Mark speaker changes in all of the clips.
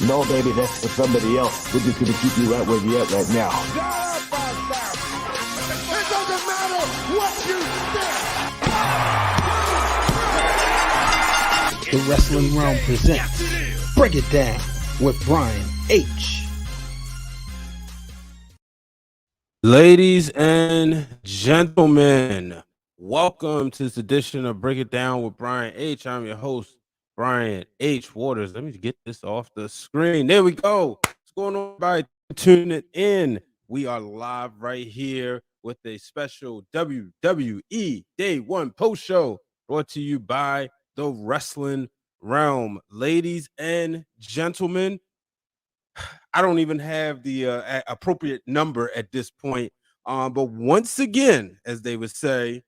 Speaker 1: No, baby, that's for somebody else. We're just gonna keep you right where you're at right now.
Speaker 2: It doesn't matter what you think.
Speaker 3: The Wrestling Realm presents Break It Down with Brian H.
Speaker 4: Ladies and gentlemen, welcome to this edition of Break It Down with Brian H. I'm your host, Brian H. Waters. Let me get this off the screen. There we go. What's going on, everybody? Tuning in. We are live right here with a special WWE Day One post show brought to you by the Wrestling Realm. Ladies and gentlemen, I don't even have the appropriate number at this point. But once again, as they would say,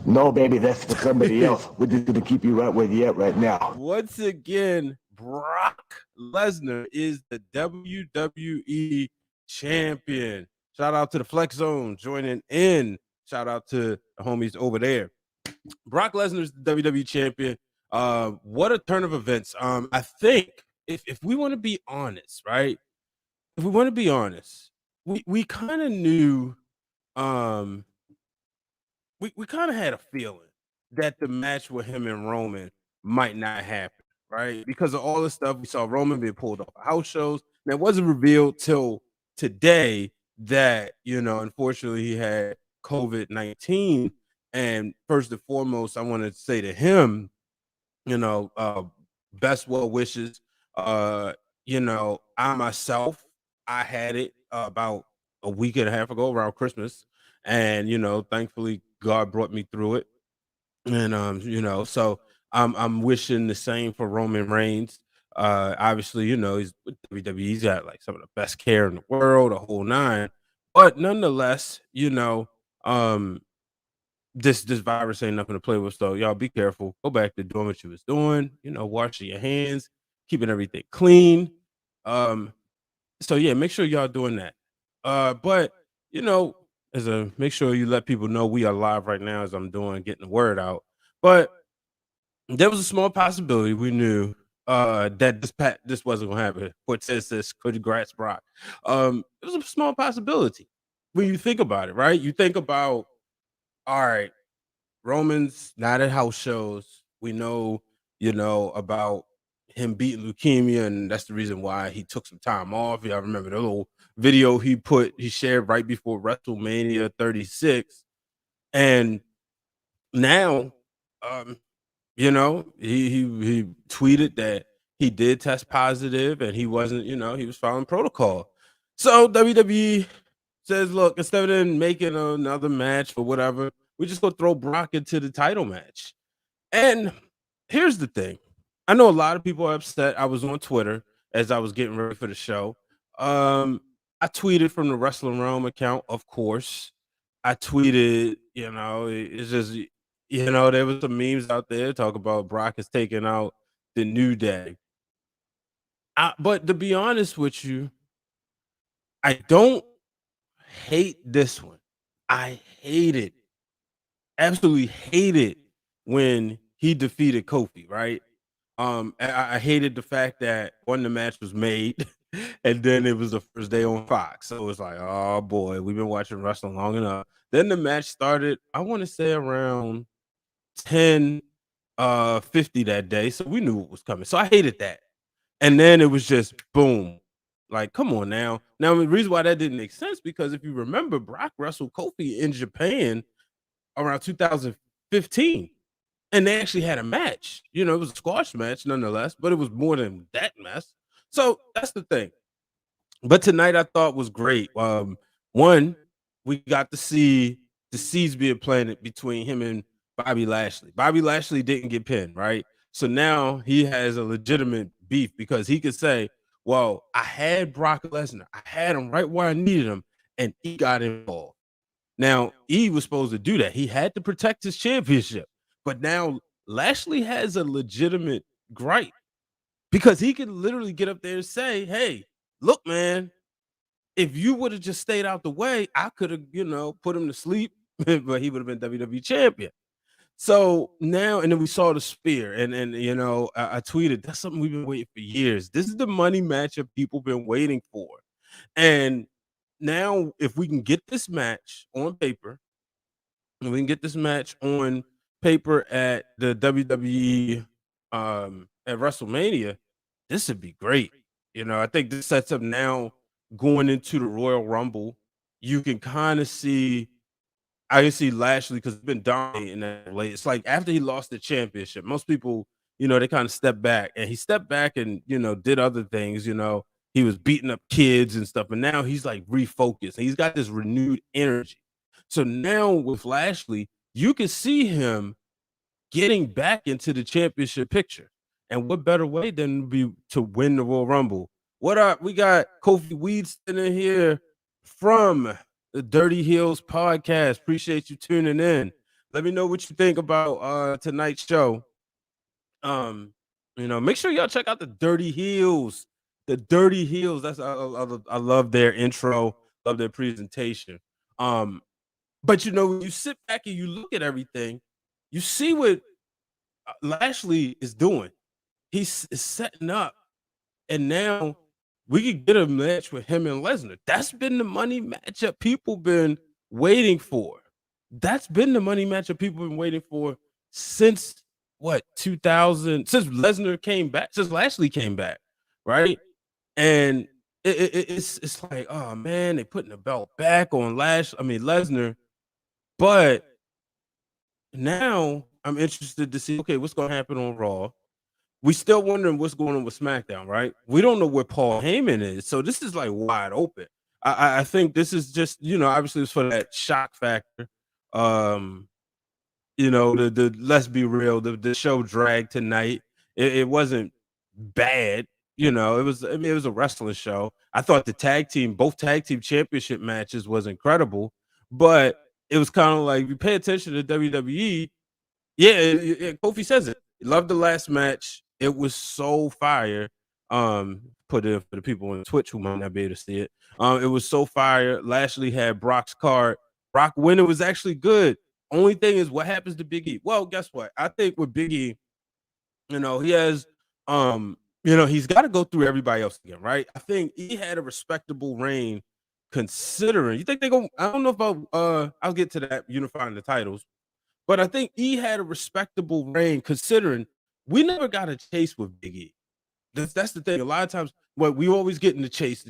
Speaker 1: no, baby, that's for somebody else. We're just gonna keep you right where you're at right now.
Speaker 4: Once again, Brock Lesnar is the WWE Champion. Shout out to the Flex Zone joining in. Shout out to the homies over there. Brock Lesnar is the WWE Champion. What a turn of events. I think if we want to be honest, right? If we want to be honest, we kind of knew, we kind of had a feeling that the match with him and Roman might not happen, right? Because of all the stuff we saw Roman being pulled off house shows. And it wasn't revealed till today that, unfortunately he had COVID-19. And first and foremost, I want to say to him, best well wishes. I myself, I had it about a week and a half ago around Christmas, and thankfully God brought me through it. And so I'm wishing the same for Roman Reigns. Obviously, he's with WWE, he's got like some of the best care in the world, a whole nine. But nonetheless, this virus ain't nothing to play with. So y'all be careful. Go back to doing what you was doing, washing your hands, keeping everything clean. So yeah, make sure y'all doing that. But make sure you let people know we are live right now as I'm getting the word out. But there was a small possibility we knew that this wasn't gonna happen. Cortez says, congrats, Brock. It was a small possibility when you think about it, right? You think about, all right, Roman's not at house shows. We know, about him beating leukemia, and that's the reason why he took some time off. Y'all remember the little video he shared right before WrestleMania 36. And now, he tweeted that he did test positive and he wasn't, he was following protocol. So WWE says, look, instead of making another match or whatever, we just go throw Brock into the title match. And here's the thing. I know a lot of people are upset. I was on Twitter as I was getting ready for the show. I tweeted from the Wrestling Realm account, of course. I tweeted, it's just, there was some memes out there talk about Brock is taking out the New Day. But to be honest with you, I don't hate this one. I hate it. Absolutely hate it when he defeated Kofi, right? I hated the fact that when the match was made and then it was the first day on Fox. So it was like, oh boy, we've been watching wrestling long enough. Then the match started, I want to say around 10:50 that day. So we knew it was coming. So I hated that. And then it was just boom. Like, come on now. Now, the reason why that didn't make sense, because if you remember, Brock wrestled Kofi in Japan around 2015. And they actually had a match. It was a squash match nonetheless, but it was more than that mess. So that's the thing. But tonight I thought was great. One, we got to see the seeds being planted between him and Bobby Lashley. Bobby Lashley didn't get pinned, right? So now he has a legitimate beef because he could say, well, I had Brock Lesnar. I had him right where I needed him, and he got involved. Now, he was supposed to do that. He had to protect his championship. But now Lashley has a legitimate gripe because he can literally get up there and say, hey, look, man, if you would have just stayed out the way, I could have, put him to sleep, but he would have been WWE champion. So now, and then we saw the spear, and you know, I tweeted, that's something we've been waiting for years. This is the money matchup people been waiting for. And now, if we can get this match on paper, and we can get this match on paper at the WWE at WrestleMania, this would be great. You know, I think this sets up now going into the Royal Rumble. You can kind of see I can see Lashley because he's been dominating that late. It's like after he lost the championship, most people, you know, they kind of step back, and he stepped back and, you know, did other things. You know, he was beating up kids and stuff, and now he's like refocused. And he's got this renewed energy. So now with Lashley, you can see him getting back into the championship picture. And what better way than be to win the Royal Rumble? What up? We got Kofi Weedston in here from the Dirty Heels podcast. Appreciate you tuning in. Let me know what you think about tonight's show. You know, make sure y'all check out the Dirty Heels. The Dirty Heels. That's I love their intro, love their presentation. But you know, when you sit back and you look at everything, you see what Lashley is doing. He's setting up, and now we could get a match with him and Lesnar. That's been the money matchup people been waiting for. That's been the money matchup people been waiting for since what 2000? Since Lesnar came back, since Lashley came back, right? And it's like, oh man, they putting the belt back on Lesnar, but now I'm interested to see, okay, what's going to happen on Raw. We still wondering what's going on with SmackDown, right? We don't know where Paul Heyman is, so this is like wide open. I think this is just, you know, obviously it's for that shock factor. You know, the let's be real, the show dragged tonight. It wasn't bad, you know. It was, I mean, it was a wrestling show. I thought both tag team championship matches was incredible, but it was kind of like, if you pay attention to WWE, Kofi says it. He loved the last match. It was so fire. Put it for the people on Twitch who might not be able to see it. It was so fire. Lashley had Brock's card. Brock winning was actually good. Only thing is, what happens to Big E? Well, guess what? I think with Big E, you know, he has, you know, he's got to go through everybody else again, right? I think he had a respectable reign, considering. You think they go? I don't know if I'll get to that unifying the titles. But I think he had a respectable reign, considering we never got a chase with Big E. That's the thing. A lot of times, what we always get in the chase.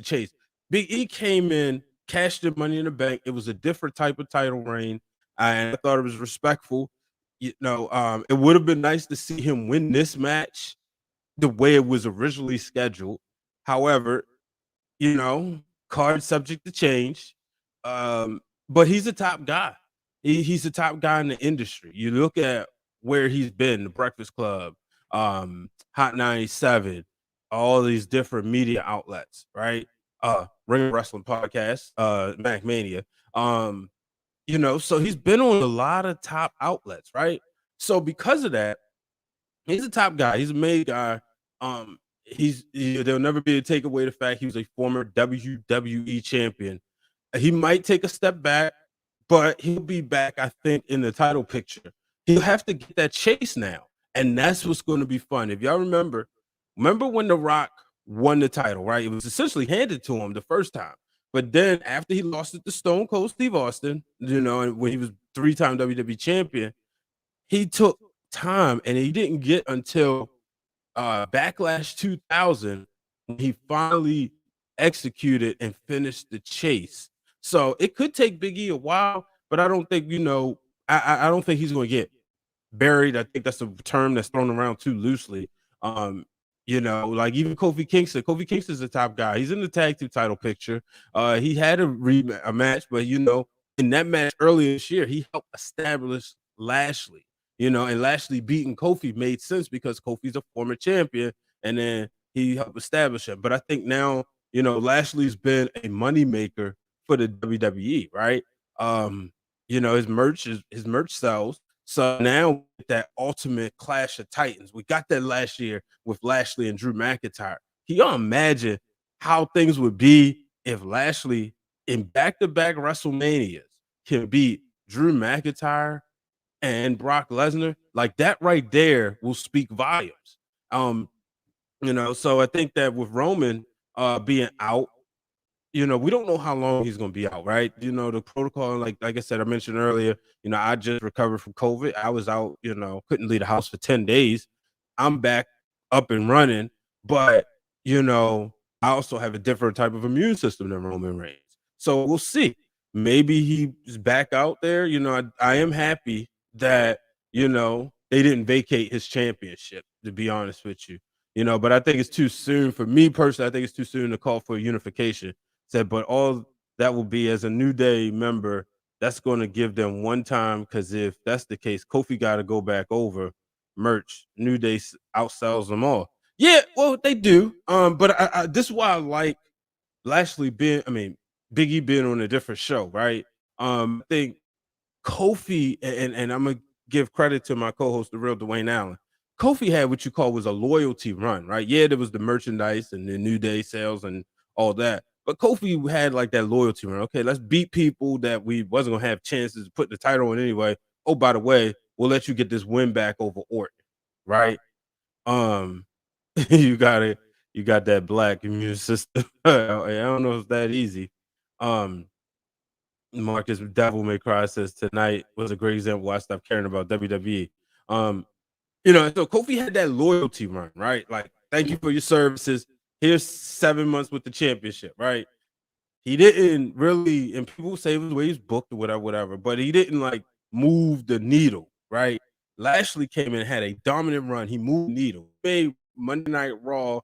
Speaker 4: Big E came in, cashed the Money in the Bank. It was a different type of title reign, and I thought it was respectful. You know, it would have been nice to see him win this match the way it was originally scheduled. However, you know, card subject to change. But he's a top guy. He's the top guy in the industry. You look at where he's been, the Breakfast Club, Hot 97, all these different media outlets, right? Ring of Wrestling Podcast, Mac Mania. You know, so he's been on a lot of top outlets, right? So because of that, he's a top guy. He's a made guy. There'll never be a take away the fact he was a former WWE champion. He might take a step back, but he'll be back, I think, in the title picture. He'll have to get that chase now, and that's what's going to be fun. If y'all remember when The Rock won the title, right? It was essentially handed to him the first time, but then after he lost it to Stone Cold Steve Austin, you know, and when he was 3-time WWE champion, he took time, and he didn't get until Backlash 2000 when he finally executed and finished the chase. So it could take Big E a while, but I don't think, you know, I don't think he's going to get buried. I think that's a term that's thrown around too loosely. You know, like even Kofi Kingston. Kofi Kingston's the top guy. He's in the tag team title picture. He had a match, but you know, in that match earlier this year, he helped establish Lashley. You know, and Lashley beating Kofi made sense because Kofi's a former champion, and then he helped establish him. But I think now, you know, Lashley's been a moneymaker for the WWE, right? You know, his merch sells. So now with that ultimate clash of titans, we got that last year with Lashley and Drew McIntyre. Can y'all imagine how things would be if Lashley in back-to-back WrestleManias can beat Drew McIntyre and Brock Lesnar, like that right there will speak volumes. So I think that with Roman being out, we don't know how long he's going to be out, right? The protocol, like I said, I mentioned earlier, I just recovered from COVID. I was out, couldn't leave the house for 10 days. I'm back up and running, but I also have a different type of immune system than Roman Reigns. So we'll see. Maybe he's back out there. I am happy that, they didn't vacate his championship, to be honest with you. But I think it's too soon for me personally. I think it's too soon to call for unification. But all that will be as a New Day member, that's going to give them one time. Because if that's the case, Kofi got to go back over merch. New Day outsells them all. Yeah, well, they do. But this is why I like Big E being on a different show, right? I think Kofi, and I'm gonna give credit to my co-host, the real Dwayne Allen. Kofi had what you call was a loyalty run, right? Yeah, there was the merchandise and the New Day sales and all that, but Kofi had like that loyalty run. Okay, let's beat people that we wasn't gonna have chances to put the title on anyway. Oh, by the way, we'll let you get this win back over Orton, right? Um, you got it. You got that black immune system. I don't know if it's that easy. Marcus Devil May Cry says tonight was a great example why I stopped caring about WWE. So Kofi had that loyalty run, right? Like, thank you for your services. Here's 7 months with the championship, right? He didn't really, and people say it was the way he's booked or whatever, but he didn't like move the needle, right? Lashley came in and had a dominant run. He moved the needle, made Monday Night Raw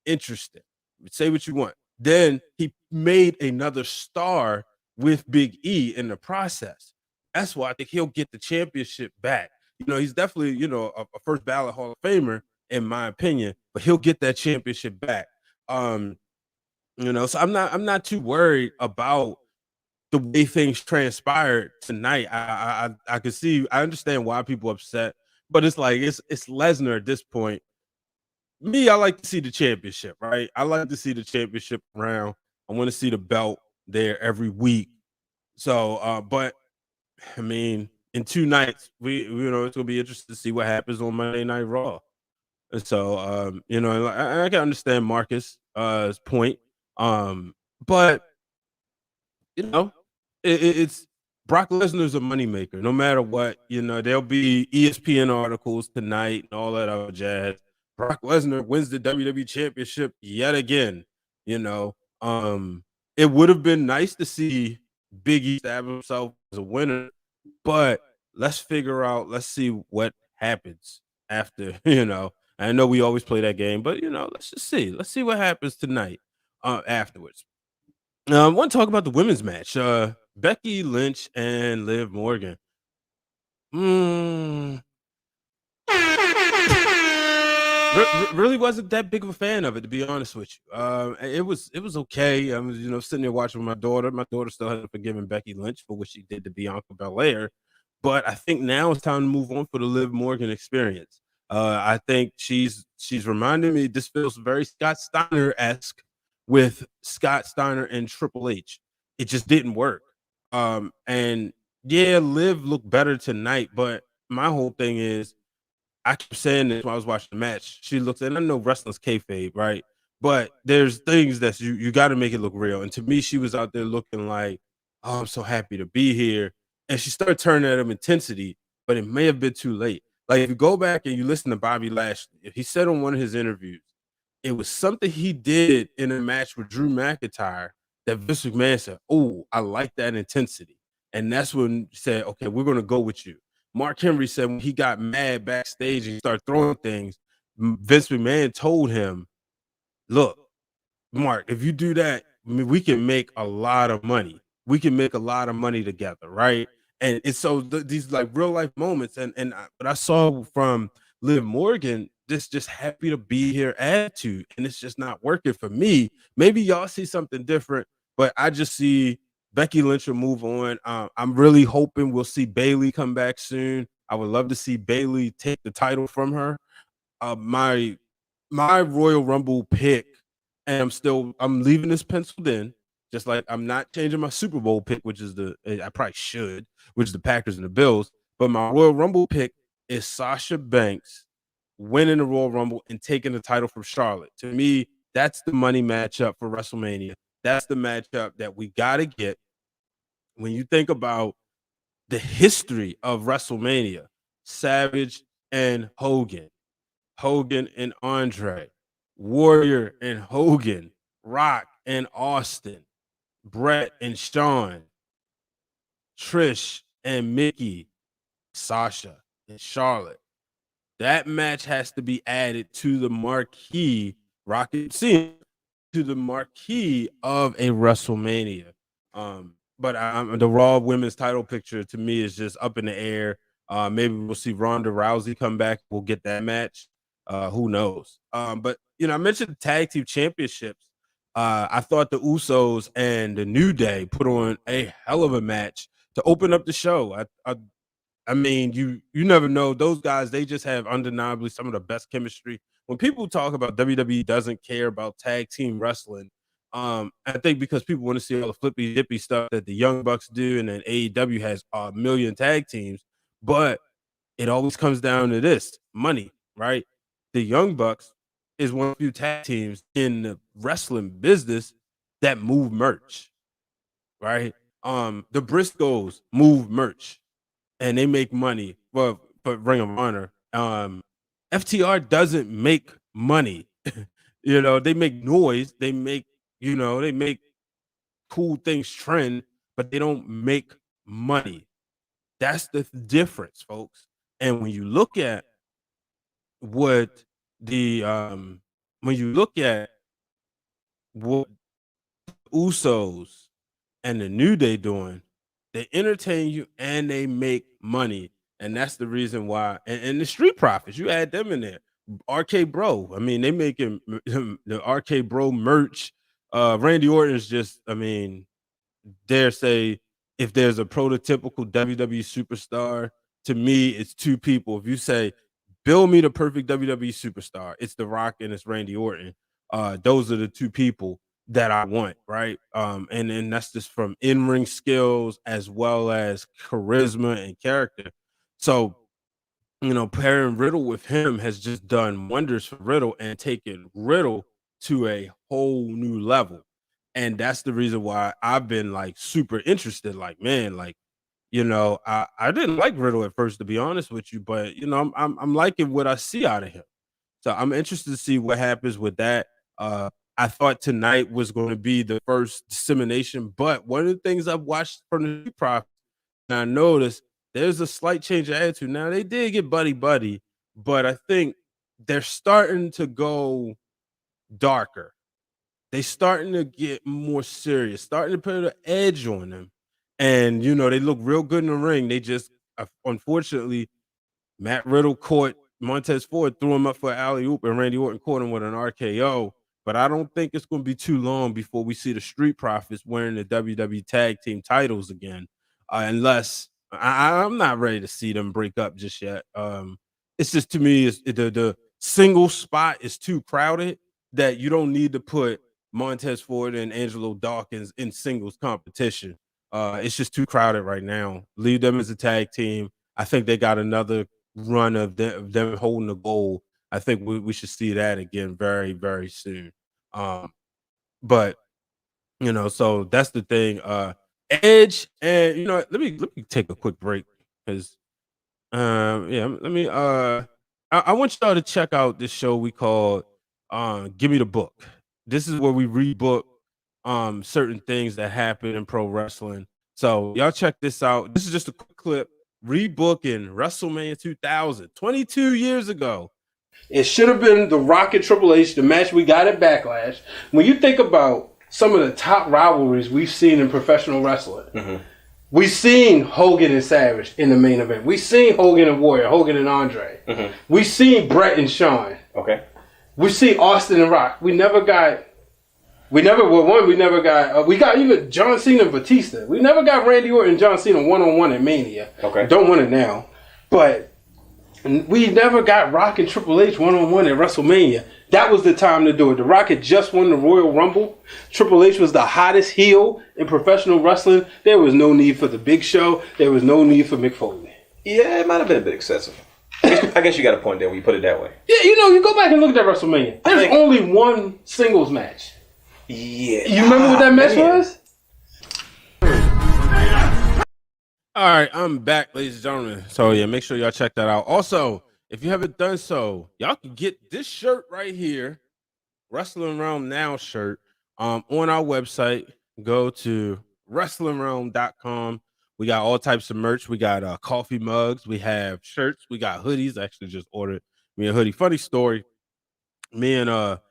Speaker 4: interesting. Say what you want. Then he made another star with Big E in the process. That's why I think he'll get the championship back. He's definitely, a first ballot Hall of Famer, in my opinion, but he'll get that championship back. So I'm not too worried about the way things transpired tonight. I can see, I understand why people are upset, but it's like it's Lesnar at this point. Me, I like to see the championship, right? I like to see the championship round. I want to see the belt there every week. So, but I mean, in 2 nights, it's gonna be interesting to see what happens on Monday Night Raw. And so, I can understand Marcus' point. But it's Brock Lesnar's a moneymaker, no matter what. There'll be ESPN articles tonight and all that other jazz. Brock Lesnar wins the WWE Championship yet again. It would have been nice to see Big E stab himself as a winner, but let's see what happens after. I know we always play that game, but let's just see. Let's see what happens tonight afterwards. I want to talk about the women's match. Becky Lynch and Liv Morgan. Really wasn't that big of a fan of it, to be honest with you. It was okay. I was sitting there watching with my daughter. My daughter still hasn't forgiven Becky Lynch for what she did to Bianca Belair, but I think now it's time to move on for the Liv Morgan experience. I think she's reminding me. This feels very Scott Steiner-esque with Scott Steiner and Triple H. It just didn't work. And yeah, Liv looked better tonight, but my whole thing is, I keep saying this when I was watching the match. She looks, and I know wrestling's kayfabe, right? But there's things that you got to make it look real. And to me, she was out there looking like, oh, I'm so happy to be here. And she started turning at him intensity, but it may have been too late. Like, if you go back and you listen to Bobby Lashley, he said on one of his interviews, it was something he did in a match with Drew McIntyre that Vince McMahon said, oh, I like that intensity. And that's when he said, okay, we're going to go with you. Mark Henry said when he got mad backstage and he started throwing things, Vince McMahon told him, look, Mark, if you do that, we can make a lot of money. We can make a lot of money together, right? And it's so these like real life moments. And what I saw from Liv Morgan, just happy to be here attitude, and it's just not working for me. Maybe y'all see something different, but I just see Becky Lynch will move on. I'm really hoping we'll see Bayley come back soon. I would love to see Bayley take the title from her. My Royal Rumble pick, and I'm leaving this penciled in, just like I'm not changing my Super Bowl pick, which is I probably should, which is the Packers and the Bills. But my Royal Rumble pick is Sasha Banks winning the Royal Rumble and taking the title from Charlotte. To me, that's the money matchup for WrestleMania. That's the matchup that we got to get. When you think about the history of WrestleMania, Savage and Hogan, Hogan and Andre, Warrior and Hogan, Rock and Austin, Brett and Shawn, Trish and Mickey, Sasha and Charlotte. That match has to be added to the marquee, Rocket Cena, to the marquee of a WrestleMania. But the Raw women's title picture to me is just up in the air. Maybe we'll see Ronda Rousey come back. We'll get that match. Who knows? But I mentioned the tag team championships. I thought the Usos and the New Day put on a hell of a match to open up the show. I mean, you never know. Those guys, they just have undeniably some of the best chemistry. When people talk about WWE doesn't care about tag team wrestling, I think because people want to see all the flippy dippy stuff that the Young Bucks do, and then AEW has a million tag teams, but it always comes down to this: money, right? The Young Bucks is one of the few tag teams in the wrestling business that move merch, right? The Briscoes move merch and they make money for Ring of Honor. FTR doesn't make money. They make noise, they make cool things trend, but they don't make money. That's the difference, folks. And when you look at what Usos and the New Day doing, they entertain you and they make money. And that's the reason why. And the Street Profits, you add them in there. RK Bro, I mean, they making the RK Bro merch. Randy Orton's just, dare say, if there's a prototypical WWE superstar, to me, it's two people. If you say, build me the perfect WWE superstar, it's The Rock and it's Randy Orton. Those are the two people that I want, right? And then that's just from in-ring skills as well as charisma and character. So, pairing Riddle with him has just done wonders for Riddle and taken Riddle to a whole new level. And that's the reason why I've been like super interested. Like, man, like, I didn't like Riddle at first, to be honest with you, but I'm liking what I see out of him. So I'm interested to see what happens with that. I thought tonight was going to be the first dissemination, but one of the things I've watched from the Prophet, and I noticed there's a slight change of attitude. Now they did get buddy, but I think they're starting to go darker. They starting to get more serious, starting to put an edge on them. And, they look real good in the ring. They just, unfortunately, Matt Riddle caught Montez Ford, threw him up for an alley-oop, and Randy Orton caught him with an RKO. But I don't think it's going to be too long before we see the Street Profits wearing the WWE Tag Team titles again, unless I'm not ready to see them break up just yet. It's just, to me, the single spot is too crowded that you don't need to put Montez Ford and Angelo Dawkins in singles competition. It's just too crowded right now. Leave them as a tag team. I think they got another run of them holding the gold. I think we should see that again very, very soon. But so that's the thing. Edge, and let me take a quick break because let me I want y'all to check out this show we call Give Me the Book. This is where we rebook certain things that happen in pro wrestling. So y'all check this out. This is just a quick clip rebooking WrestleMania 2000, 22 years ago. It should have been The Rock and Triple H, the match we got at Backlash. When you think about some of the top rivalries we've seen in professional wrestling, we've seen Hogan and Savage in the main event. We've seen Hogan and Warrior, Hogan and Andre. We've seen Brett and Shawn.
Speaker 5: Okay.
Speaker 4: We've seen Austin and Rock. We got even John Cena and Batista. We never got Randy Orton and John Cena one-on-one at Mania.
Speaker 5: Okay.
Speaker 4: Don't want it now. But we never got Rock and Triple H one-on-one at WrestleMania. That was the time to do it. The Rock had just won the Royal Rumble. Triple H was the hottest heel in professional wrestling. There was no need for the Big Show. There was no need for Mick Foley.
Speaker 5: Yeah, it might have been a bit excessive. I guess you got a point there when you put it that way.
Speaker 3: Yeah, you go back and look at that WrestleMania. There's only one singles match.
Speaker 5: Yeah.
Speaker 3: You remember what that match was?
Speaker 4: All right, I'm back, ladies and gentlemen. So yeah, make sure y'all check that out. Also, if you haven't done so, y'all can get this shirt right here, Wrestling Realm Now shirt, on our website. Go to wrestlingrealm.com. We got all types of merch. We got coffee mugs. We have shirts. We got hoodies. I actually just ordered me a hoodie. Funny story. Me and our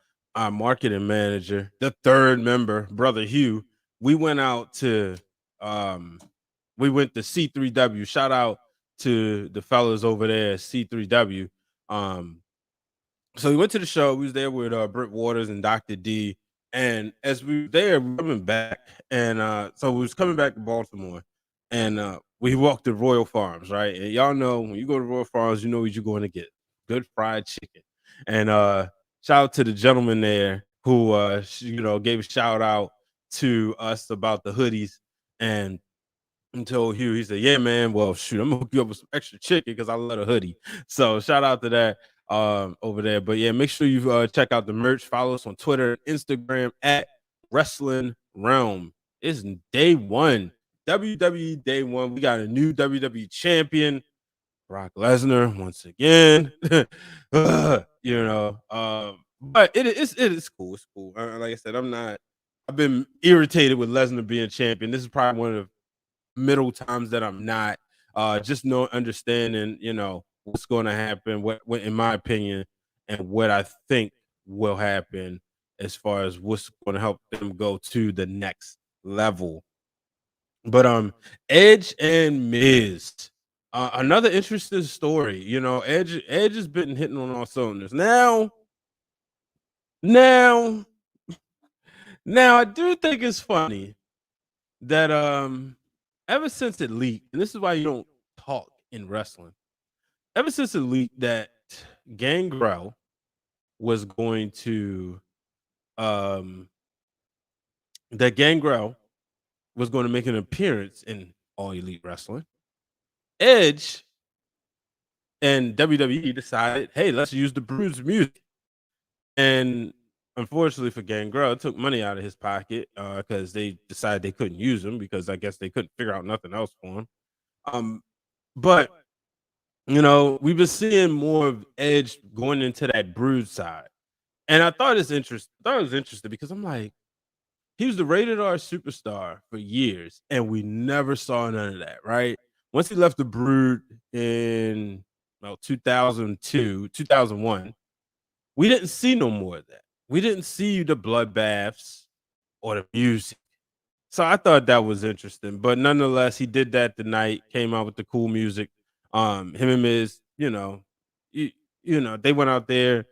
Speaker 4: marketing manager, the third member, brother Hugh, we went out to C3W. Shout out to the fellas over there at C3W. So we went to the show. We was there with Britt Waters and Dr. D. And as we were there, we were coming back. And so we was coming back to Baltimore. And we walked to Royal Farms, right? And y'all know when you go to Royal Farms, you know what you're going to get. Good fried chicken. And shout out to the gentleman there who gave a shout out to us about the hoodies. And told Hugh, he said, "Yeah, man. Well, shoot, I'm gonna hook you up with some extra chicken because I love a hoodie." So shout out to that over there. But yeah, make sure you check out the merch. Follow us on Twitter, Instagram at Wrestling Realm. It's day one, WWE day one. We got a new WWE champion, Brock Lesnar, once again. But it is cool. It's cool. Like I said, I've been irritated with Lesnar being champion. This is probably one of middle times that I'm not just no understanding, what's going to happen, what in my opinion, and what I think will happen as far as what's going to help them go to the next level. But Edge and Miz, another interesting story. Edge has been hitting on all cylinders. Now, I do think it's funny that ever since it leaked, and this is why you don't talk in wrestling, ever since it leaked that Gangrel was going to make an appearance in All Elite Wrestling, Edge and WWE decided, hey, let's use the Bruise music. And unfortunately for Gangrel, it took money out of his pocket because they decided they couldn't use him because I guess they couldn't figure out nothing else for him. But we've been seeing more of Edge going into that Brood side, and I thought it was interesting because I'm like, he was the rated R superstar for years, and we never saw none of that. Right? Once he left the Brood in 2002, 2001, we didn't see no more of that. We didn't see the bloodbaths or the music. So I thought that was interesting. But nonetheless, he did that tonight, came out with the cool music. Him and Miz, they went out there.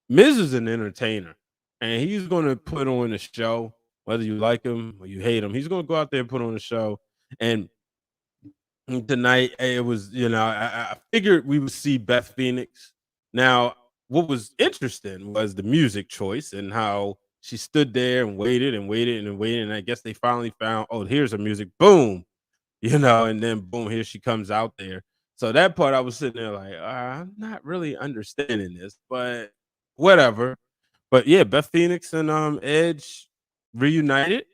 Speaker 4: Miz is an entertainer, and he's going to put on a show, whether you like him or you hate him. He's going to go out there and put on a show. And tonight, it was, I figured we would see Beth Phoenix. Now, what was interesting was the music choice and how she stood there and waited and waited and waited. And I guess they finally found, oh, here's her music. Boom. And then boom, here she comes out there. So that part I was sitting there like, I'm not really understanding this, but whatever. But yeah, Beth Phoenix and Edge reunited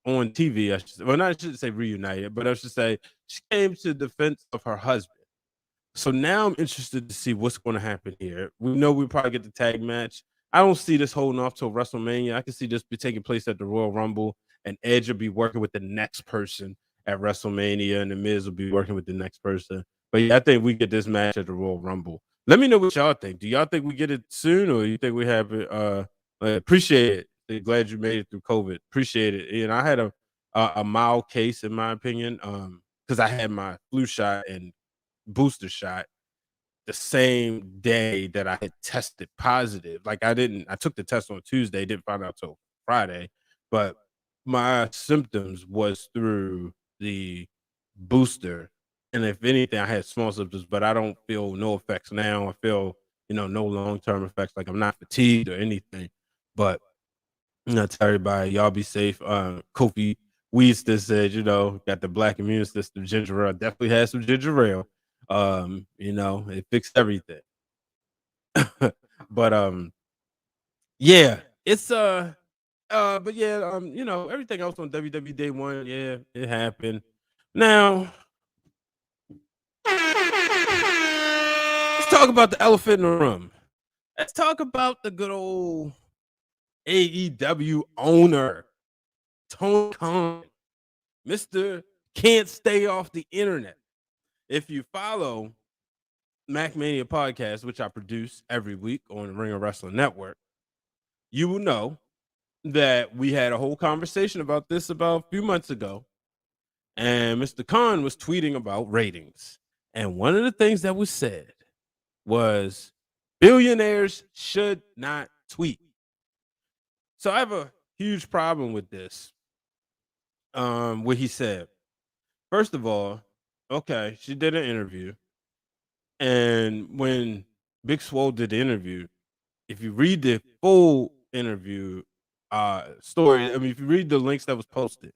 Speaker 4: on TV. I shouldn't say reunited, but I should say she came to the defense of her husband. So now I'm interested to see what's going to happen here. We know we probably get the tag match. I don't see this holding off till WrestleMania. I can see this be taking place at the Royal Rumble, and Edge will be working with the next person at WrestleMania, and the Miz will be working with the next person. But yeah, I think we get this match at the Royal Rumble. Let me know what y'all think. Do y'all think we get it soon, or you think we have it? Appreciate it. Glad you made it through COVID. Appreciate it. I had a mild case in my opinion, because I had my flu shot and booster shot the same day that I had tested positive. Like I took the test on Tuesday, didn't find out till Friday, but my symptoms was through the booster. And if anything, I had small symptoms, but I don't feel no effects now. I feel, no long-term effects. Like I'm not fatigued or anything, but tell everybody, y'all be safe. Kofi Weeds said, got the black immune system, ginger ale. Definitely had some ginger ale. It fixed everything. But yeah, it's but yeah, everything else on WWE Day 1, yeah, it happened. Now, let's talk about the elephant in the room. Let's talk about the good old AEW owner, Tony Khan, Mr. Can't Stay Off the Internet. If you follow MacMania Podcast, which I produce every week on the Ring of Wrestling Network, you will know that we had a whole conversation about this about a few months ago. And Mr. Khan was tweeting about ratings. And one of the things that was said was billionaires should not tweet. So I have a huge problem with this. What he said. First of all, okay, she did an interview. And when Big Swole did the interview, if you read the full interview story, I mean, if you read the links that was posted,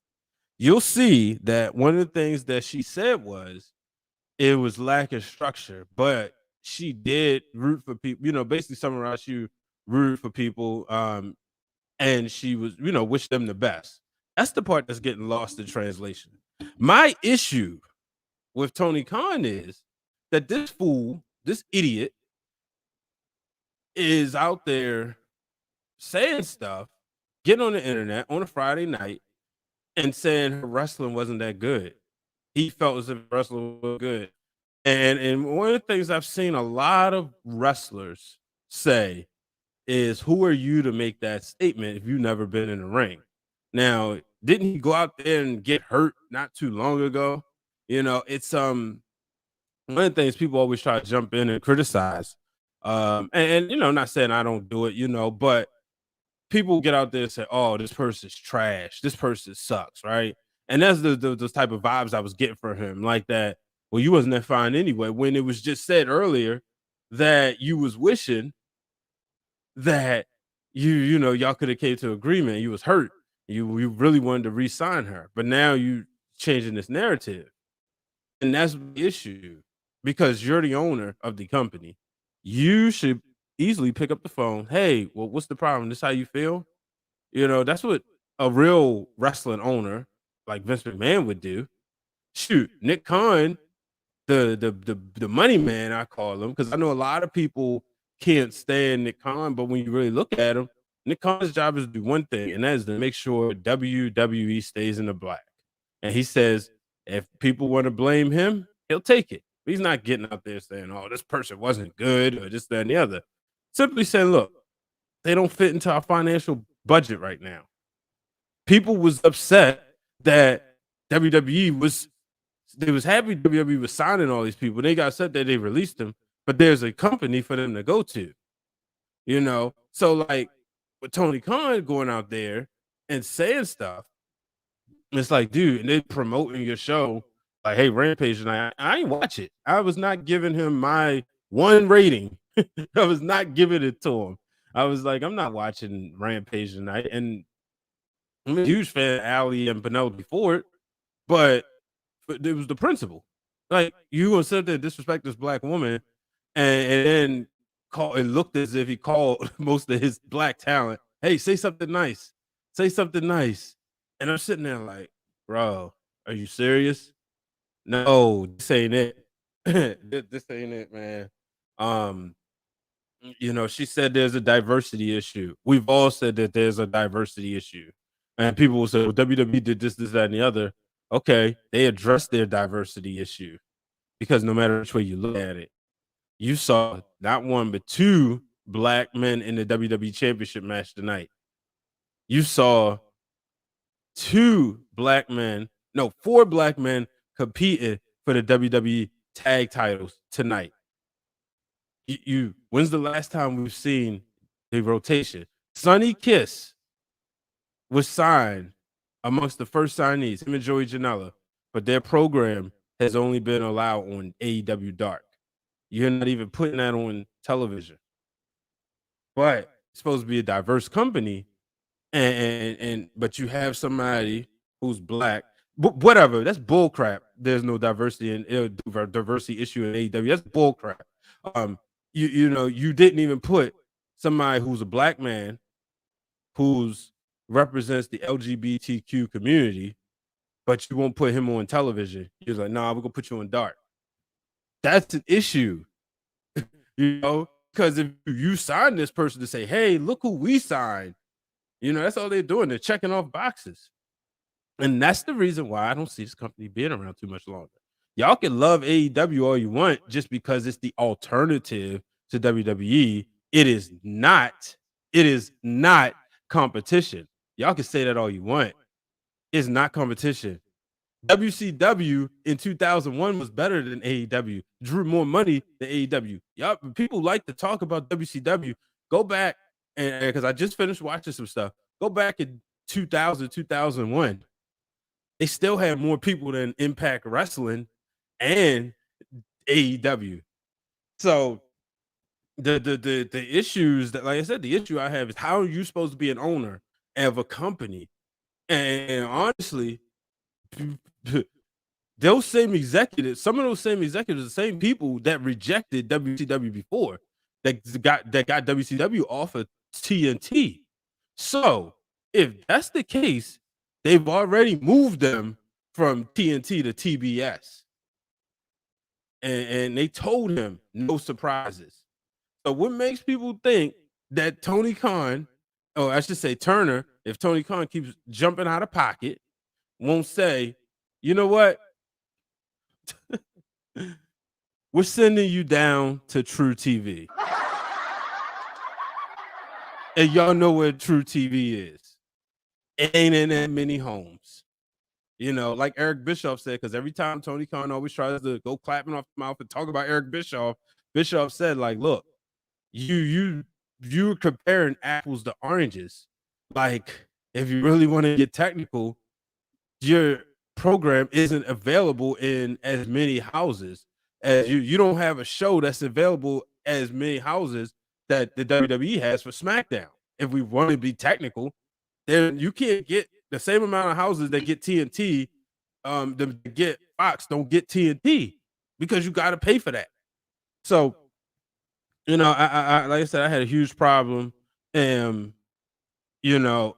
Speaker 4: you'll see that one of the things that she said was it was lack of structure, but she did root for people, basically summarize you root for people, and she was, wish them the best. That's the part that's getting lost in translation. My issue with Tony Khan is that this fool, this idiot, is out there saying stuff, getting on the internet on a Friday night and saying her wrestling wasn't that good. He felt as if wrestling was good. And one of the things I've seen a lot of wrestlers say is, who are you to make that statement if you've never been in the ring? Now, didn't he go out there and get hurt not too long ago? It's one of the things people always try to jump in and criticize. And not saying I don't do it, but people get out there and say, "Oh, this person's trash. This person sucks," right? And that's the type of vibes I was getting from him, like that. Well, you wasn't that fine anyway. When it was just said earlier that you was wishing that y'all could have came to agreement. You was hurt. You really wanted to re-sign her, but now you changing this narrative, and that's the issue because you're the owner of the company. You should easily pick up the phone. Hey, well, what's the problem? This how you feel? That's what a real wrestling owner like Vince McMahon would do. Shoot, Nick Khan, the money man, I call him, because I know a lot of people can't stand Nick Khan, but when you really look at him, Nick Khan's job is to do one thing, and that is to make sure WWE stays in the black. And he says if people want to blame him, he'll take it. He's not getting out there saying, "Oh, this person wasn't good," or this, that, and the other. Simply saying, "Look, they don't fit into our financial budget right now." People was upset that WWE was happy WWE was signing all these people. They got upset that they released them, but there's a company for them to go to. So like with Tony Khan going out there and saying stuff, it's like, dude, and they promoting your show like, "Hey, Rampage tonight." I ain't watch it. I was not giving him my one rating. I was not giving it to him. I was like, I'm not watching Rampage tonight. And I'm a huge fan of Allie and Penelope Ford, but it was the principle. Like, you gonna sit there and disrespect this black woman, and then it looked as if he called most of his black talent, "Hey, say something nice. Say something nice." And I'm sitting there like, bro, are you serious? No, this ain't it. This ain't it, man. She said there's a diversity issue. We've all said that there's a diversity issue. And people will say, well, WWE did this, that, and the other. Okay, they addressed their diversity issue because no matter which way you look at it, you saw not one, but two black men in the WWE Championship match tonight. You saw four black men competing for the WWE tag titles tonight. When's the last time we've seen the rotation? Sonny Kiss was signed amongst the first signees, him and Joey Janela, but their program has only been allowed on AEW Dark. You're not even putting that on television. But it's supposed to be a diverse company, but you have somebody who's black. whatever. That's bull crap. There's no diversity in diversity issue in AEW. That's bull crap. You know, you didn't even put somebody who's a black man who's represents the LGBTQ community, but you won't put him on television. You're like, nah, we're gonna put you on dark. That's an issue, you know, because if you sign this person to say, hey, look who we signed, you know, that's all they're doing. They're checking off boxes. And that's the reason why I don't see this company being around too much longer. Y'all can love AEW all you want just because it's the alternative to WWE. It is not competition. Y'all can say that all you want. It's not competition. WCW in 2001 was better than AEW, drew more money than AEW. Y'all, people like to talk about WCW. Go back, and because I just finished watching some stuff, go back in 2000, 2001. They still had more people than Impact Wrestling and AEW. So the issues that, like I said, the issue I have is how are you supposed to be an owner of a company? And honestly, those same executives, some of those same executives, the same people that rejected WCW before, that got WCW off of TNT. So if that's the case, they've already moved them from TNT to TBS. And they told him no surprises. So what makes people think that Tony Khan, or I should say Turner, if Tony Khan keeps jumping out of pocket, won't say, you know what? We're sending you down to True TV. And y'all know where True TV is. It ain't in that many homes. You know, like Eric Bischoff said, because every time Tony Khan always tries to go clapping off the mouth and talk about Eric Bischoff, Bischoff said, like, look, you're comparing apples to oranges. Like, if you really want to get technical, your program isn't available in as many houses as you don't have a show that's available as many houses that the WWE has for SmackDown. If we want to be technical, then you can't get the same amount of houses that get TNT, that get Fox don't get TNT because you got to pay for that. So, you know, I like I said, I had a huge problem. And, you know,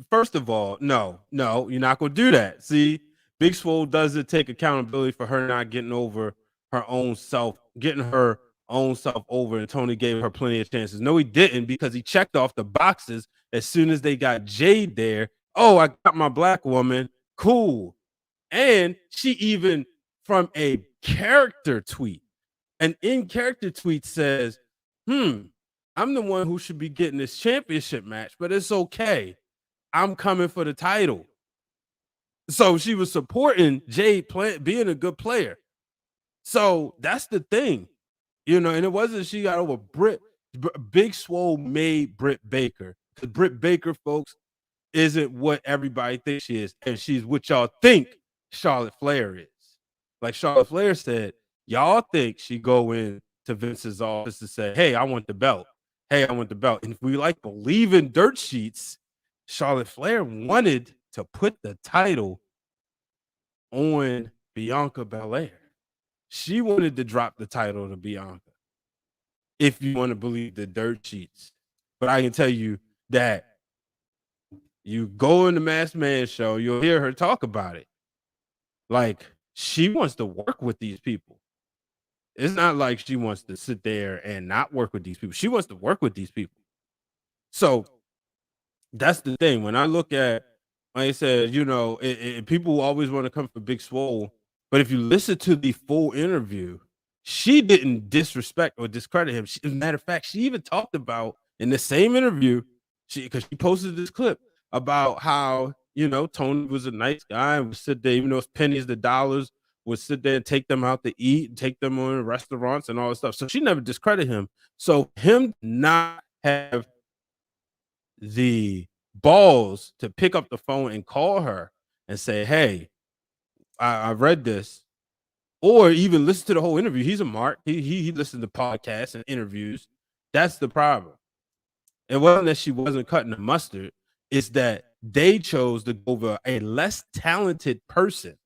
Speaker 4: first of all, no, you're not going to do that. See, Big Swole doesn't take accountability for her not getting over her own self, getting her own self over, and Tony gave her plenty of chances. No, he didn't, because he checked off the boxes as soon as they got Jade there. Oh, I got my black woman. Cool. And she even, from a character tweet, an in-character tweet says, I'm the one who should be getting this championship match, but it's okay. I'm coming for the title. So she was supporting Jade being a good player. So that's the thing, you know, and it wasn't she got over Big Swole made Britt Baker. Because Britt Baker, folks, isn't what everybody thinks she is. And she's what y'all think Charlotte Flair is. Like Charlotte Flair said, y'all think she go in to Vince's office to say, hey, I want the belt. Hey, I want the belt. And if we like believe in dirt sheets, Charlotte Flair wanted to put the title on Bianca Belair. She wanted to drop the title to Bianca, if you want to believe the dirt sheets. But I can tell you that you go in the Masked Man show, you'll hear her talk about it. Like, she wants to work with these people. It's not like she wants to sit there and not work with these people. She wants to work with these people. So that's the thing. When I look at, like I said, you know, people always want to come for Big Swole. But if you listen to the full interview, she didn't disrespect or discredit him. As a matter of fact, she even talked about in the same interview, because she posted this clip about how, you know, Tony was a nice guy and would sit there, even though it's pennies to dollars, would sit there and take them out to eat, and take them on restaurants and all this stuff. So she never discredited him. So him not have the balls to pick up the phone and call her and say, hey, I read this, or even listen to the whole interview. He's a mark. He listened to podcasts and interviews. That's the problem. It wasn't that she wasn't cutting the mustard. It's that they chose to go over a less talented person.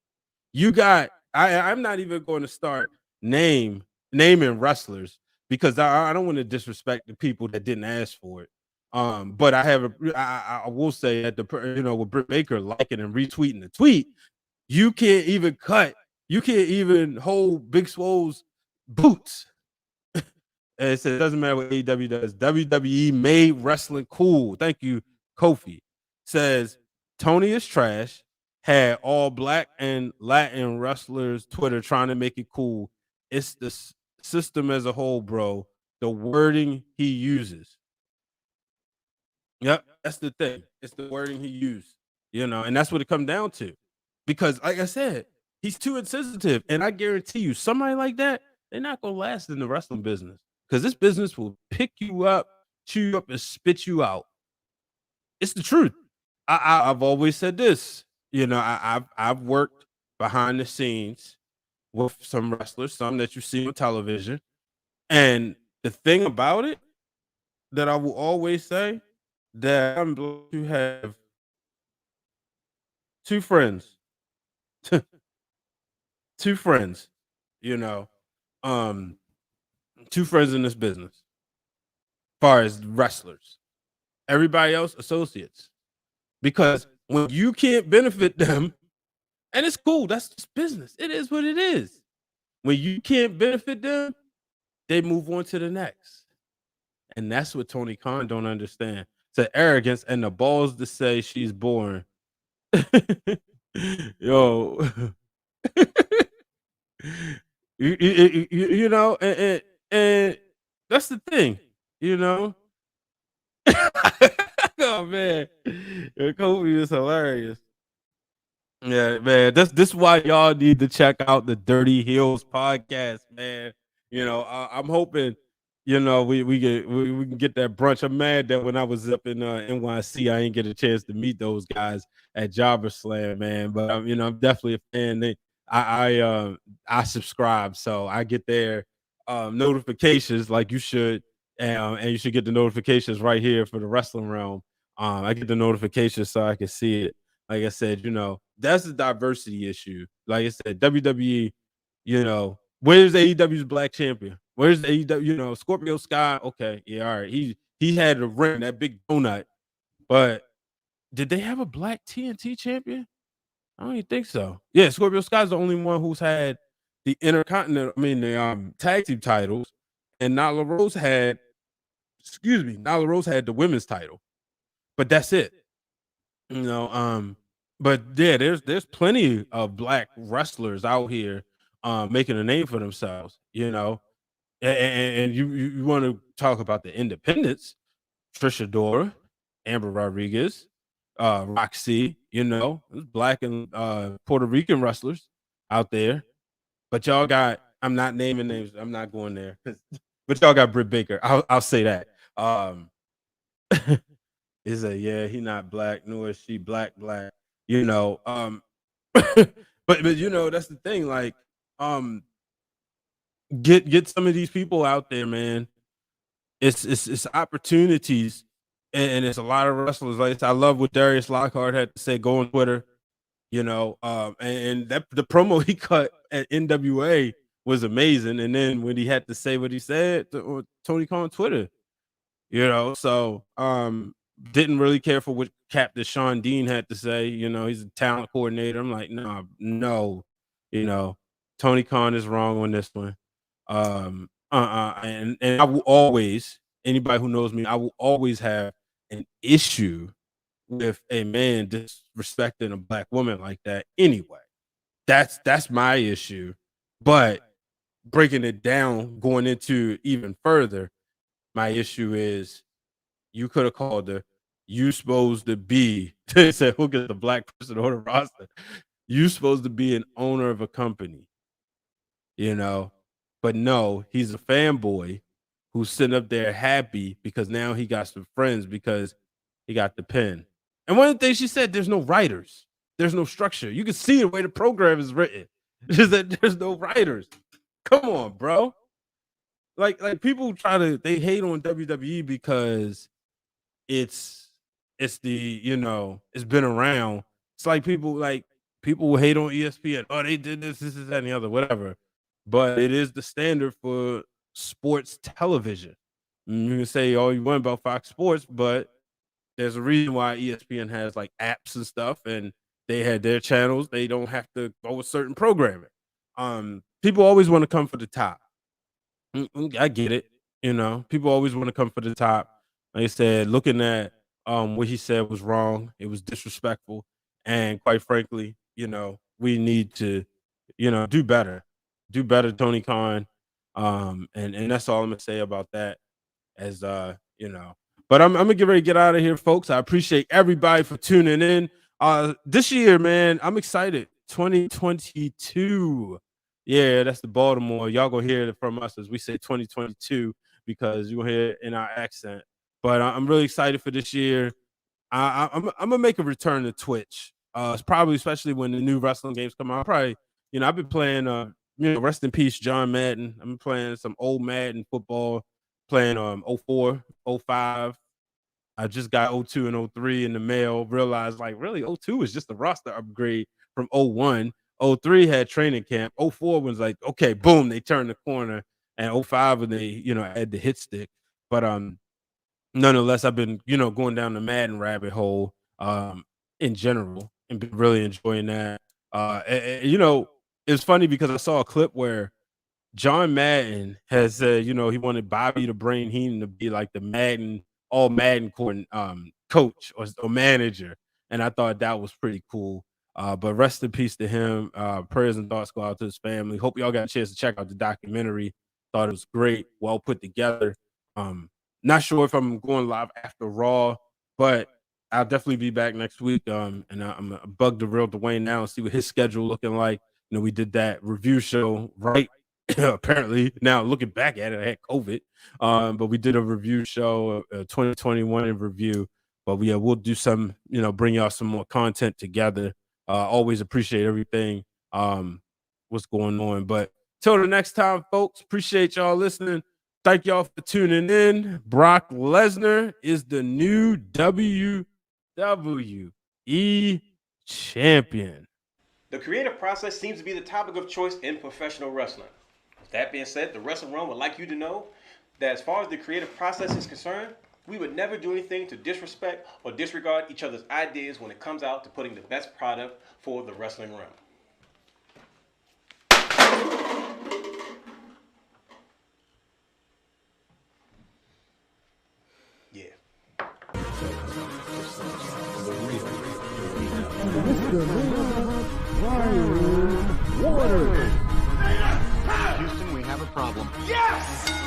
Speaker 4: You got I'm not even going to start naming wrestlers because I don't want to disrespect the people that didn't ask for it. But I will say that with Britt Baker liking and retweeting the tweet, you can't even hold Big Swole's boots. And it says it doesn't matter what AEW does. WWE made wrestling cool. Thank you, Kofi. Says Tony is trash. Had all black and Latin wrestlers Twitter trying to make it cool. It's the system as a whole, bro. The wording he uses. Yep, that's the thing. It's the wording he used, and that's what it comes down to. Because, like I said, he's too insensitive, and I guarantee you, somebody like that, they're not gonna last in the wrestling business because this business will pick you up, chew you up, and spit you out. It's the truth. I've always said this. I've worked behind the scenes with some wrestlers, some that you see on television, and the thing about it that I will always say that I'm blessed to have two friends, two friends, you know, um, two friends in this business, as far as wrestlers. Everybody else, associates. Because when you can't benefit them, and it's cool, that's just business. It is what it is. When you can't benefit them, they move on to the next. And that's what Tony Khan don't understand. It's the arrogance and the balls to say she's born. Yo. And that's the thing, Oh man, Kobe is hilarious. Yeah, man, this why y'all need to check out the Dirty Heels podcast, man. I'm hoping, we can get that brunch. I'm mad that when I was up in NYC, I didn't get a chance to meet those guys at Jobber Slam, man. But I'm definitely a fan. I subscribe, so I get their notifications like you should, and you should get the notifications right here for the Wrestling Realm. I get the notifications so I can see it. Like I said, that's a diversity issue. Like I said, WWE, where's AEW's black champion? Where's the AEW, Scorpio Sky? Okay, yeah, all right. He had a ring, that big donut, but did they have a black TNT champion? I don't even think so. Yeah, Scorpio Sky's the only one who's had the the tag team titles, and Nyla Rose had the women's title, but that's it. But yeah, there's plenty of black wrestlers out here making a name for themselves, and you want to talk about the independents, Trisha Dora, Amber Rodriguez, Roxy, black and Puerto Rican wrestlers out there. But y'all got, I'm not naming names, I'm not going there, but y'all got Britt Baker. I'll say that. Is he not black, nor is she black, but that's the thing, like, get some of these people out there, man. It's opportunities, and it's a lot of wrestlers. Like I love what Darius Lockhart had to say. Go on Twitter, and that the promo he cut at NWA was amazing. And then when he had to say what he said to Tony Khan Twitter, so didn't really care for what Captain Sean Dean had to say. He's a talent coordinator. I'm like, no, Tony Khan is wrong on this one. And I will always, anybody who knows me, I will always have an issue with a man disrespecting a black woman like that anyway. That's my issue. But breaking it down, going into even further, my issue is you could have called her, you supposed to be, they said, who gets the black person on the roster? You supposed to be an owner of a company, But no, he's a fanboy who's sitting up there happy because now he got some friends because he got the pin. And one of the things she said, there's no writers. There's no structure. You can see the way the program is written. Is that there's no writers. Come on, bro. Like people they hate on WWE because it's it's it's been around. It's like people will hate on ESPN. Oh, they did this, that, and the other, whatever. But it is the standard for sports television. You can say all you want about Fox Sports, but there's a reason why ESPN has like apps and stuff, and they had their channels. They don't have to go with certain programming. People always want to come for the top. I get it. People always want to come for the top. Like I said, looking at what he said was wrong. It was disrespectful, and quite frankly, we need to, do better. Do better, Tony Khan. And that's all I'm gonna say about that. As but I'm gonna get ready to get out of here, folks. I appreciate everybody for tuning in. This year, man, I'm excited. 2022. Yeah, that's the Baltimore. Y'all gonna hear it from us as we say 2022 because you'll hear it in our accent. But I'm really excited for this year. I'm gonna make a return to Twitch. It's probably especially when the new wrestling games come out. Probably, I've been playing. Rest in peace, John Madden. I'm playing some old Madden football. Playing 04, 05. I just got 02 and 03 in the mail. Realized like really 02 is just a roster upgrade from 01. 03 had training camp. 04 was like, okay, boom, they turned the corner. And 05 when they, had the hit stick. But nonetheless, I've been, going down the Madden rabbit hole in general and been really enjoying that. It's funny because I saw a clip where John Madden has said, he wanted Bobby the Brain Heenan to be like the all Madden coach or manager. And I thought that was pretty cool. But rest in peace to him. Prayers and thoughts go out to his family. Hope y'all got a chance to check out the documentary. Thought it was great, well put together. Not sure if I'm going live after Raw, but I'll definitely be back next week. And I'm gonna bug the real Dwayne now and see what his schedule looking like. We did that review show right. Apparently now looking back at it, I had COVID, but we did a review show, 2021 in review. But we'll do some, bring y'all some more content together. Always appreciate everything what's going on. But till the next time, folks, appreciate y'all listening. Thank y'all for tuning in. Brock Lesnar is the new WWE Champion.
Speaker 5: The creative process seems to be the topic of choice in professional wrestling. With that being said, the Wrestle Realm would like you to know that as far as the creative process is concerned, we would never do anything to disrespect or disregard each other's ideas when it comes out to putting the best product for the wrestling realm. Yeah.
Speaker 2: Houston, we have a problem.
Speaker 6: Yes!